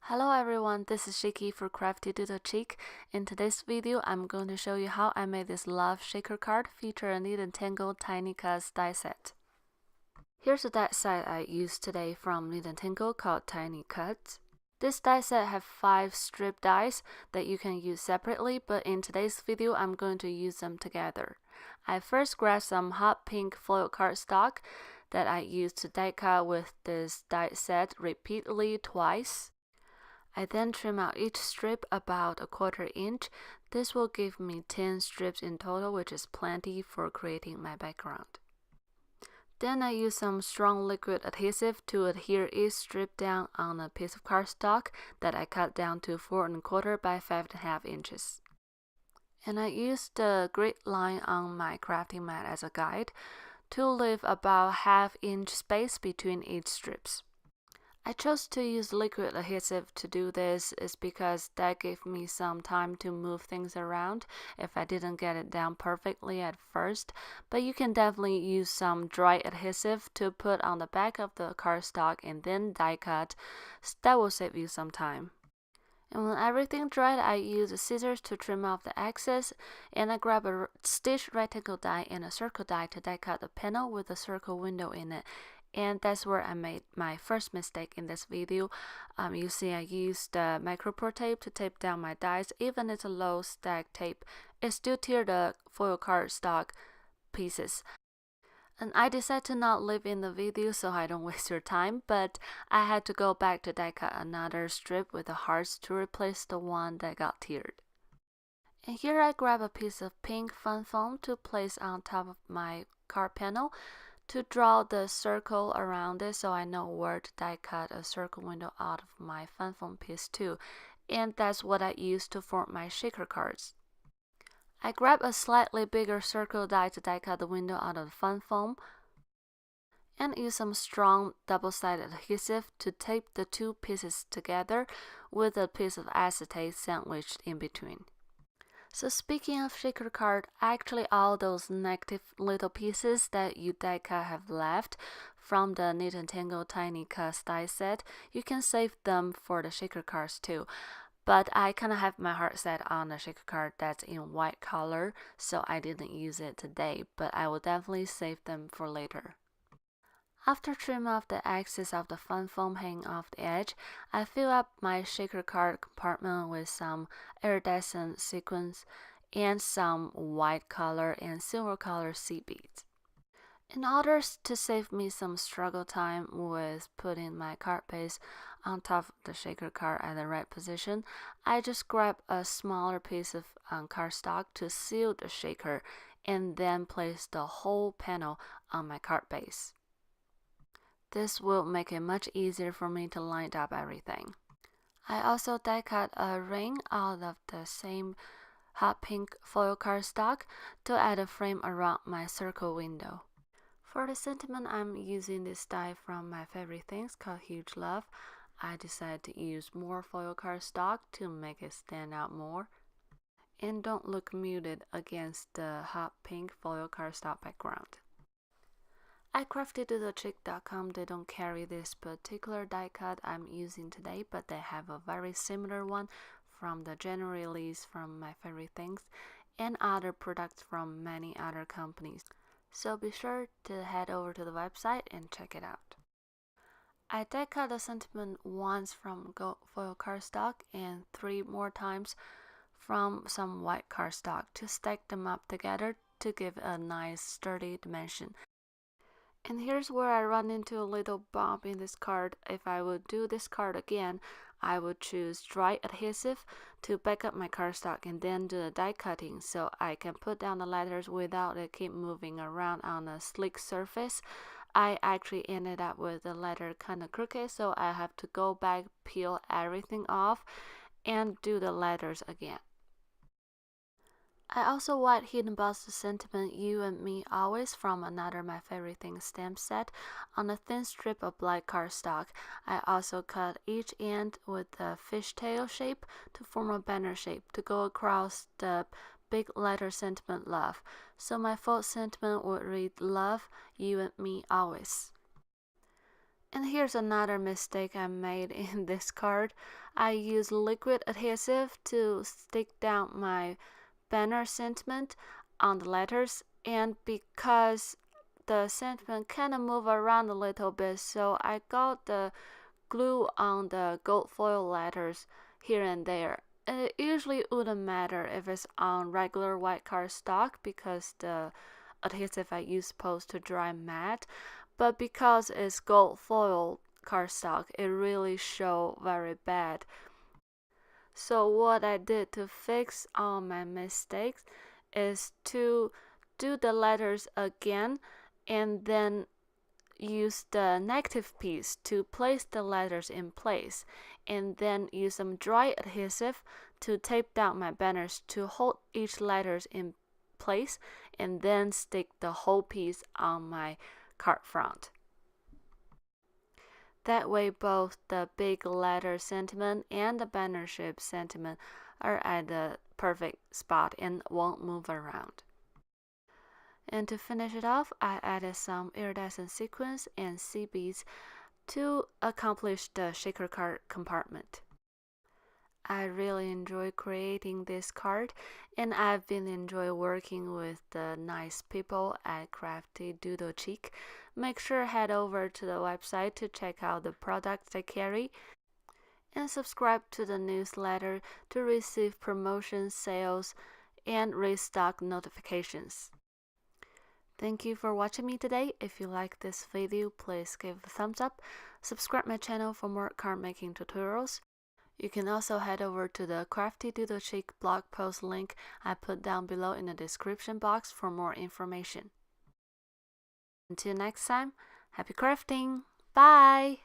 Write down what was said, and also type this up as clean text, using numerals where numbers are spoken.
Hello everyone, this is Shiki for Crafty Doodle Chick. In today's video, I'm going to show you how I made this love shaker card featuring a Neenah tiny cuts die set. Here's a die set I used today from Neenah called Tiny Cuts. This die set has 5 strip dies that you can use separately, but in today's video, I'm going to use them together. I first grabbed some hot pink foil cardstock that I used to die cut with this die set repeatedly twice. I then trim out each strip about 1/4 inch. This will give me 10 strips in total, which is plenty for creating my background. Then I use some strong liquid adhesive to adhere each strip down on a piece of cardstock that I cut down to 4 1/4 by 5.5 inches. And I used the grid line on my crafting mat as a guide to leave about 1/2 inch space between each strips. I chose to use liquid adhesive to do this is because that gave me some time to move things around if I didn't get it down perfectly at first, but you can definitely use some dry adhesive to put on the back of the cardstock and then die cut. That will save you some time. And when everything dried, I used scissors to trim off the excess, and I grabbed a stitch rectangle die and a circle die to die cut the panel with a circle window in it. And that's where I made my first mistake in this video. You see I used the micropore tape to tape down my dies. Even it's a low stack tape, it still tear the foil cardstock pieces. And I decided to not leave in the video so I don't waste your time, but I had to go back to die cut another strip with the hearts to replace the one that got teared. And here I grab a piece of pink fun foam to place on top of my card panel to draw the circle around it so I know where to die cut a circle window out of my fun foam piece too. And that's what I used to form my shaker cards. I grabbed a slightly bigger circle die to die cut the window out of the fun foam and use some strong double-sided adhesive to tape the two pieces together with a piece of acetate sandwiched in between. So speaking of shaker card, actually all those negative little pieces that you die cut have left from the Neenah tiny cuts die set, you can save them for the shaker cards too. But I kind of have my heart set on a shaker card that's in white color, so I didn't use it today, but I will definitely save them for later. After trimming off the excess of the fun foam hanging off the edge, I fill up my shaker card compartment with some iridescent sequins and some white color and silver color seed beads. In order to save me some struggle time with putting my card base on top of the shaker card at the right position, I just grab a smaller piece of cardstock to seal the shaker and then place the whole panel on my card base. This will make it much easier for me to line up everything. I also die cut a ring out of the same hot pink foil cardstock to add a frame around my circle window. For the sentiment, I'm using this die from my favorite things called Huge Love. I decided to use more foil cardstock to make it stand out more and don't look muted against the hot pink foil cardstock background. At CraftyDoodleChick.com, they don't carry this particular die cut I'm using today, but they have a very similar one from the general release from my favorite things and other products from many other companies. So be sure to head over to the website and check it out. I die cut the sentiment once from gold foil cardstock and 3 more times from some white cardstock to stack them up together to give a nice sturdy dimension. And here's where I run into a little bump in this card. If I would do this card again, I would choose dry adhesive to back up my cardstock and then do the die cutting so I can put down the letters without it keep moving around on a slick surface. I actually ended up with the letter kind of crooked, so I have to go back, peel everything off, and do the letters again. I also white heat embossed the sentiment You and Me Always from another My Favorite Things stamp set on a thin strip of black cardstock. I also cut each end with a fishtail shape to form a banner shape to go across the big letter sentiment Love. So my full sentiment would read Love, You and Me Always. And here's another mistake I made in this card. I used liquid adhesive to stick down my banner sentiment on the letters, and because the sentiment kind of move around a little bit, so I got the glue on the gold foil letters here and there. And it usually wouldn't matter if it's on regular white cardstock because the adhesive I use is supposed to dry matte, but because it's gold foil cardstock, it really show very bad. So what I did to fix all my mistakes is to do the letters again and then use the negative piece to place the letters in place, and then use some dry adhesive to tape down my banners to hold each letters in place, and then stick the whole piece on my card front. That way both the big letter sentiment and the banner shape sentiment are at the perfect spot and won't move around. And to finish it off, I added some iridescent sequins and seed beads to accomplish the shaker card compartment. I really enjoy creating this card, and I've been enjoying working with the nice people at Crafty Doodle Cheek. Make sure head over to the website to check out the products they carry, and subscribe to the newsletter to receive promotion sales and restock notifications. Thank you for watching me today. If you like this video, please give a thumbs up. Subscribe my channel for more card making tutorials. You can also head over to the Crafty Doodle Cheek blog post link I put down below in the description box for more information. Until next time, happy crafting! Bye!